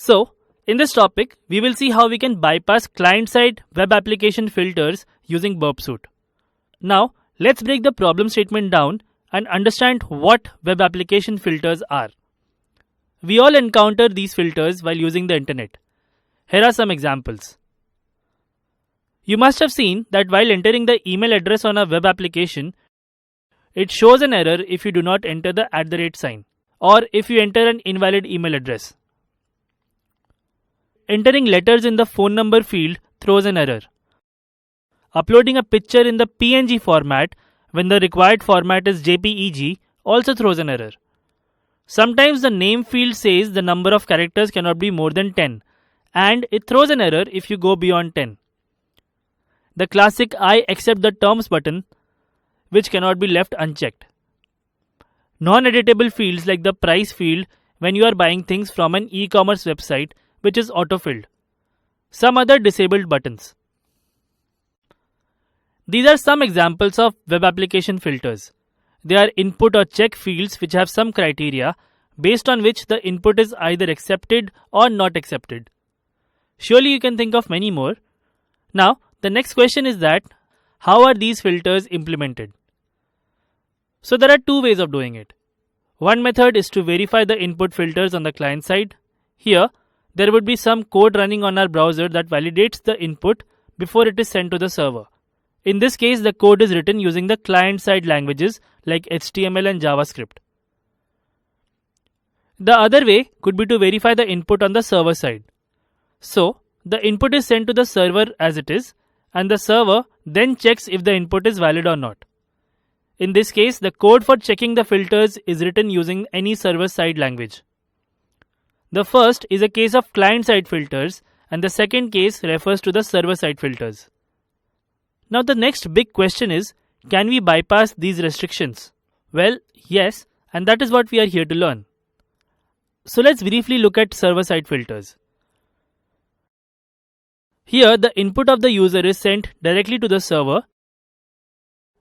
So, in this topic, we will see how we can bypass client-side web application filters using Burp Suite. Now, let's break the problem statement down and understand what web application filters are. We all encounter these filters while using the internet. Here are some examples. You must have seen that while entering the email address on a web application, it shows an error if you do not enter the @ sign or if you enter an invalid email address. Entering letters in the phone number field throws an error. Uploading a picture in the PNG format when the required format is JPEG also throws an error. Sometimes the name field says the number of characters cannot be more than 10 and it throws an error if you go beyond 10. The classic I accept the terms button, which cannot be left unchecked. Non-editable fields like the price field when you are buying things from an e-commerce website, which is auto-filled. Some other disabled buttons. These are some examples of web application filters. They are input or check fields which have some criteria based on which the input is either accepted or not accepted. Surely you can think of many more. Now, the next question is that how are these filters implemented? So there are two ways of doing it. One method is to verify the input filters on the client side. Here, there would be some code running on our browser that validates the input before it is sent to the server. In this case, the code is written using the client-side languages like HTML and JavaScript. The other way could be to verify the input on the server side. So, the input is sent to the server as it is, and the server then checks if the input is valid or not. In this case, the code for checking the filters is written using any server-side language. The first is a case of client-side filters, and the second case refers to the server-side filters. Now the next big question is, can we bypass these restrictions? Well, yes, and that is what we are here to learn. So let's briefly look at server-side filters. Here, the input of the user is sent directly to the server,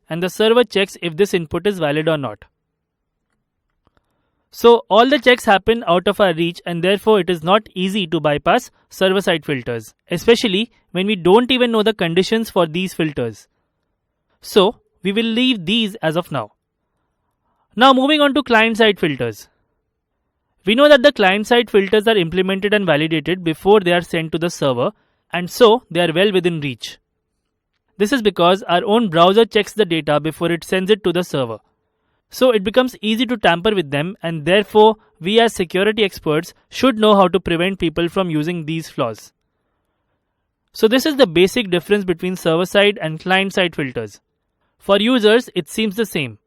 and the server checks if this input is valid or not. So all the checks happen out of our reach, and therefore it is not easy to bypass server-side filters, especially when we don't even know the conditions for these filters. So we will leave these as of now. Now moving on to client-side filters. We know that the client-side filters are implemented and validated before they are sent to the server, and so they are well within reach. This is because our own browser checks the data before it sends it to the server. So it becomes easy to tamper with them, and therefore we as security experts should know how to prevent people from using these flaws. So this is the basic difference between server-side and client-side filters. For users, it seems the same,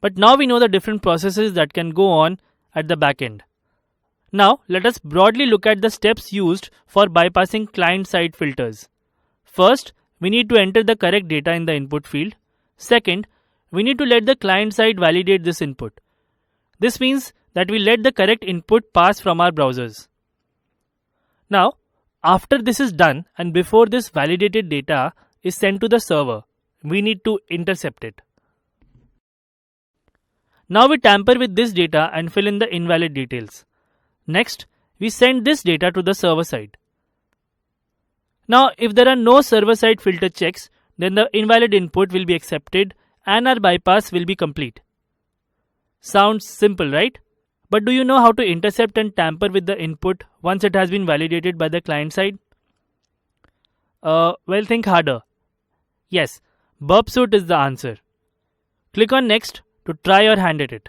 but now we know the different processes that can go on at the back end. Now let us broadly look at the steps used for bypassing client-side filters. First, we need to enter the correct data in the input field. Second, we need to let the client side validate this input. This means that we let the correct input pass from our browsers. Now, after this is done and before this validated data is sent to the server, we need to intercept it. Now we tamper with this data and fill in the invalid details. Next, we send this data to the server side. Now, if there are no server-side filter checks, then the invalid input will be accepted and our bypass will be complete. Sounds simple, right? But do you know how to intercept and tamper with the input once it has been validated by the client side? Well, think harder. Yes, Burp Suite is the answer. Click on Next to try your hand at it.